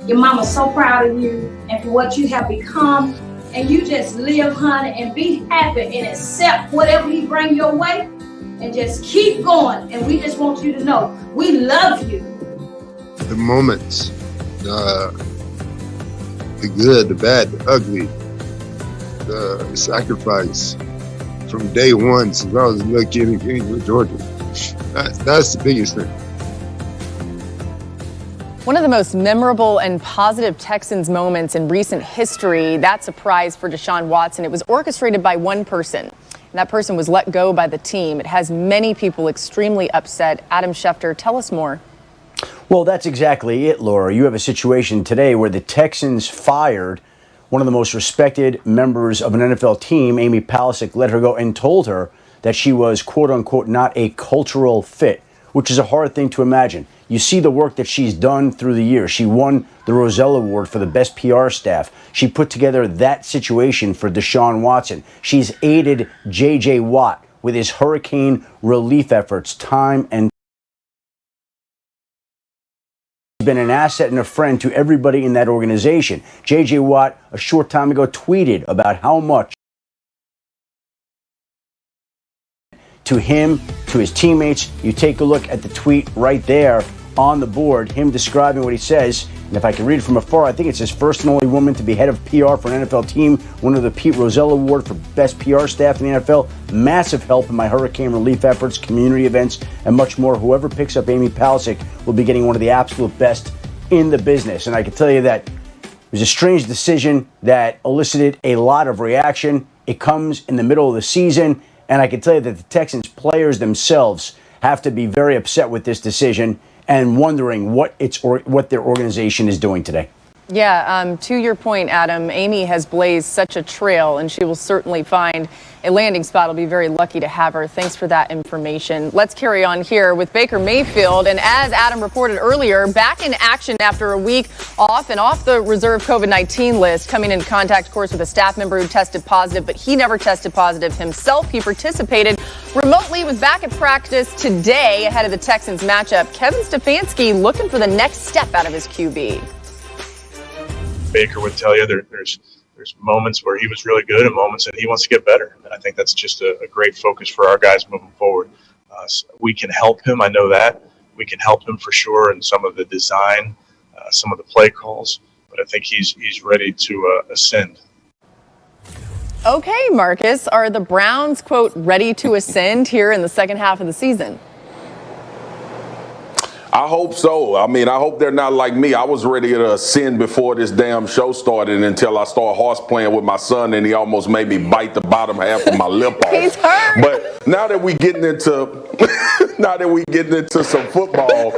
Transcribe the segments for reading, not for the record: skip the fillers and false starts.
Your mama's so proud of you and for what you have become. And you just live, honey, and be happy and accept whatever he bring your way and just keep going. And we just want you to know we love you. The moments, the good, the bad, the ugly, the sacrifice from day one since I was a little kid in Greenville, Georgia. That's the biggest thing. One of the most memorable and positive Texans moments in recent history, that surprise for Deshaun Watson. It was orchestrated by one person, and that person was let go by the team. It has many people extremely upset. Adam Schefter, tell us more. Well, that's exactly it, Laura. You have a situation today where the Texans fired one of the most respected members of an NFL team. Amy Palicic let her go and told her that she was, quote unquote, not a cultural fit, which is a hard thing to imagine. You see the work that she's done through the years. She won the Roselle Award for the best PR staff. She put together that situation for Deshaun Watson. She's aided J.J. Watt with his hurricane relief efforts time and been an asset and a friend to everybody in that organization. J.J. Watt, a short time ago, tweeted about how much to him, to his teammates. You take a look at the tweet right there on the board, him describing what he says. And if I can read it from afar, I think it's his first and only woman to be head of PR for an NFL team, winner of the Pete Rozelle Award for best PR staff in the NFL. Massive help in my hurricane relief efforts, community events, and much more. Whoever picks up Amy Palicic will be getting one of the absolute best in the business. And I can tell you that it was a strange decision that elicited a lot of reaction. It comes in the middle of the season. And I can tell you that the Texans players themselves have to be very upset with this decision and wondering what their organization is doing today. Yeah, to your point, Adam, Amy has blazed such a trail, and she will certainly find a landing spot. I'll be very lucky to have her. Thanks for that information. Let's carry on here with Baker Mayfield. And as Adam reported earlier, back in action after a week off and off the reserve COVID-19 list, coming in contact, of course, with a staff member who tested positive, but he never tested positive himself. He participated remotely, was back at practice today ahead of the Texans matchup. Kevin Stefanski looking for the next step out of his QB. Baker would tell you there's moments where he was really good and moments that he wants to get better. And I think that's just a great focus for our guys moving forward. So we can help him. I know that. We can help him for sure in some of the design, some of the play calls. But I think he's ready to ascend. Okay, Marcus, are the Browns, quote, ready to ascend here in the second half of the season? I hope so. I mean, I hope they're not like me. I was ready to ascend before this damn show started until I started horse playing with my son, and he almost made me bite the bottom half of my lip off. He's hurt. But now that we getting into some football,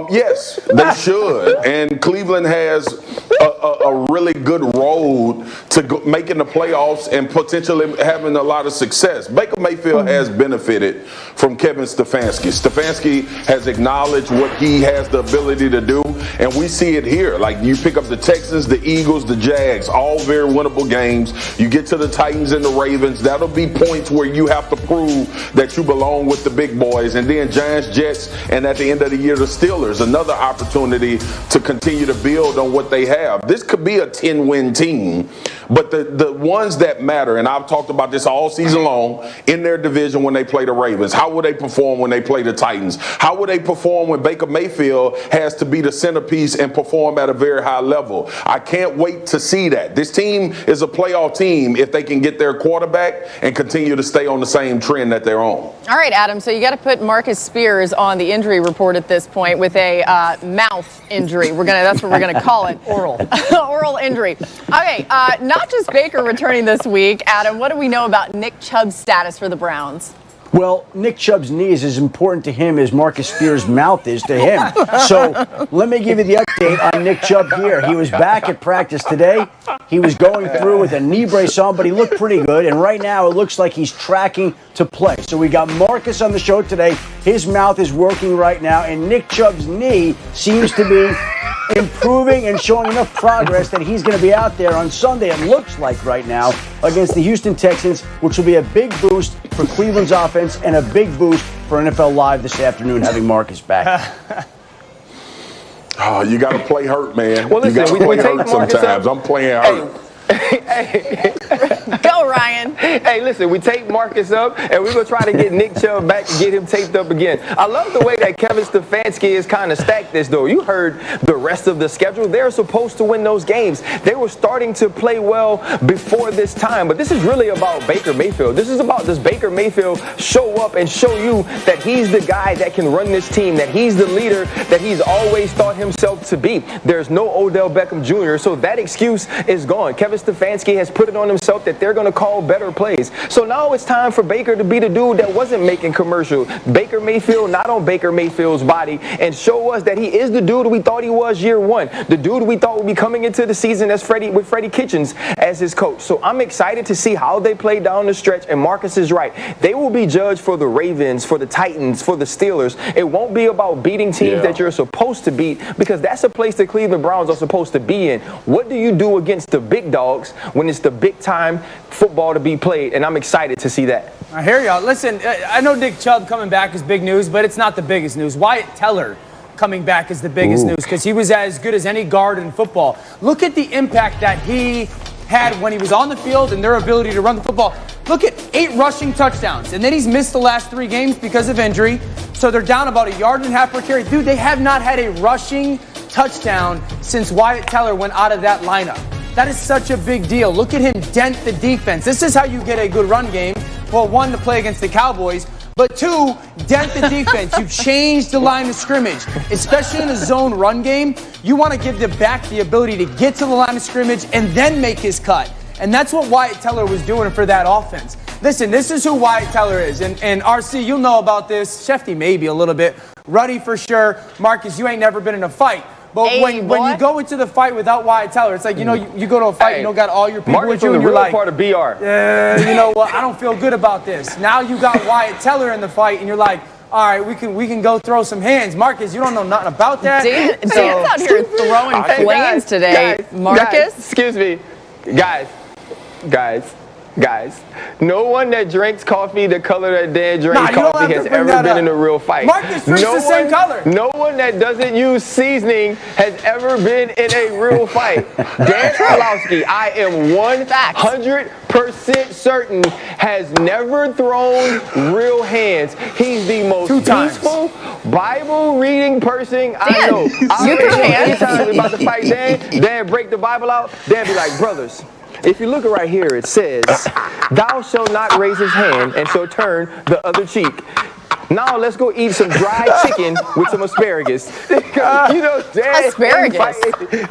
yes, they should. And Cleveland has a really good road to making the playoffs and potentially having a lot of success. Baker Mayfield has benefited from Kevin Stefanski. Stefanski has acknowledged what he has the ability to do, and we see it here. Like, you pick up the Texans, the Eagles, the Jags, all very winnable games. You get to the Titans and the Ravens, that'll be points where you have to prove that you belong with the big boys. And then Giants, Jets, and at the end of the year, the Steelers, another opportunity to continue to build on what they have. This could be a 10-win team, but the ones that matter, and I've talked about this all season long, in their division when they play the Ravens, how will they perform when they play the Titans? How will they perform when Baker Mayfield has to be the centerpiece and perform at a very high level? I can't wait to see that. This team is a playoff team if they can get their quarterback and continue to stay on the same trend that they're on. All right, Adam, so you got to put Marcus Spears on the injury report at this point with a mouth injury. That's what we're going to call it. Oral injury. Okay, not just Baker returning this week. Adam, what do we know about Nick Chubb's status for the Browns? Well, Nick Chubb's knee is as important to him as Marcus Spears' mouth is to him. So let me give you the update on Nick Chubb here. He was back at practice today. He was going through with a knee brace on, but he looked pretty good. And right now it looks like he's tracking to play. So we got Marcus on the show today. His mouth is working right now, and Nick Chubb's knee seems to be improving and showing enough progress that he's going to be out there on Sunday, it looks like right now, against the Houston Texans, which will be a big boost for Cleveland's offense and a big boost for NFL Live this afternoon, having Marcus back. Oh, you got to play hurt, man. Well, listen, you got to we play take hurt Marcus sometimes. up. I'm playing hurt. Go, Ryan. Hey, listen, we take Marcus up, and we're going to try to get Nick Chubb back and get him taped up again. I love the way that Kevin Stefanski has kind of stacked this, though. You heard the rest of the schedule. They're supposed to win those games. They were starting to play well before this time, but this is really about Baker Mayfield. This is about, does Baker Mayfield show up and show you that he's the guy that can run this team, that he's the leader that he's always thought himself to be. There's no Odell Beckham Jr., so that excuse is gone. Kevin Stefanski has put it on himself that they're going to call better plays. So now it's time for Baker to be the dude that wasn't making commercial. Baker Mayfield, not on Baker Mayfield's body, and show us that he is the dude we thought he was year one. The dude we thought would be coming into the season as with Freddie Kitchens as his coach. So I'm excited to see how they play down the stretch, and Marcus is right. They will be judged for the Ravens, for the Titans, for the Steelers. It won't be about beating teams that you're supposed to beat, because that's a place the Cleveland Browns are supposed to be in. What do you do against the big dogs when it's the big time football to be played? And I'm excited to see that. I hear y'all. Listen, I know Nick Chubb coming back is big news, but it's not the biggest news. Wyatt Teller coming back is the biggest news, because he was as good as any guard in football. Look at the impact that he had when he was on the field and their ability to run the football. Look at 8 rushing touchdowns, and then he's missed the last 3 games because of injury, so they're down about 1.5 yards per carry. Dude, they have not had a rushing touchdown since Wyatt Teller went out of that lineup. That is such a big deal. Look at him dent the defense. This is how you get a good run game. Well, 1, to play against the Cowboys, but 2, dent the defense. You change the line of scrimmage, especially in a zone run game. You want to give the back the ability to get to the line of scrimmage and then make his cut. And that's what Wyatt Teller was doing for that offense. Listen, this is who Wyatt Teller is. And RC, you'll know about this. Shefty, maybe a little bit. Ruddy for sure. Marcus, you ain't never been in a fight. But when you go into the fight without Wyatt Teller, it's like, you know, you go to a fight, you don't got all your people with you, and you're like, part of BR. You know what, I don't feel good about this. Now you got Wyatt Teller in the fight, and you're like, all right, we can go throw some hands. Marcus, you don't know nothing about that. Dan's out here throwing flames today. Marcus? Guys, excuse me. Guys, no one that drinks coffee the color that Dan drinks coffee has ever been in a real fight. Marcus drinks the same color. No one that doesn't use seasoning has ever been in a real fight. Dan Orlovsky, I am 100% certain, has never thrown real hands. He's the most peaceful, Bible-reading person I know. Anytime we're about to fight Dan break the Bible out, Dan be like, brothers, if you look right here, it says, thou shalt not raise his hand and shall turn the other cheek. Now let's go eat some dried chicken with some asparagus. You know, Dan, asparagus.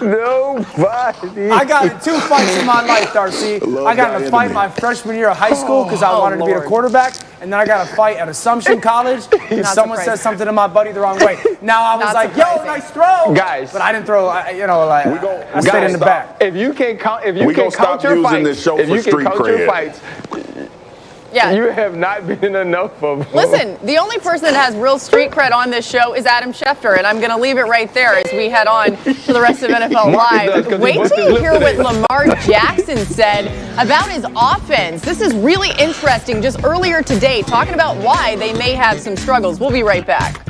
Nobody. I got in 2 fights in my life, Darcy. I got in a fight my freshman year of high school because I wanted to be a quarterback. And then I got a fight at Assumption College because someone said something to my buddy the wrong way. Now I was like, yo, nice throw. Guys. But I didn't throw, I stayed in the back. If you can count your fights, you have not been in enough of them. Listen, the only person that has real street cred on this show is Adam Schefter, and I'm going to leave it right there as we head on to the rest of NFL Live. Wait till you hear what Lamar Jackson said about his offense. This is really interesting. Just earlier today, talking about why they may have some struggles. We'll be right back.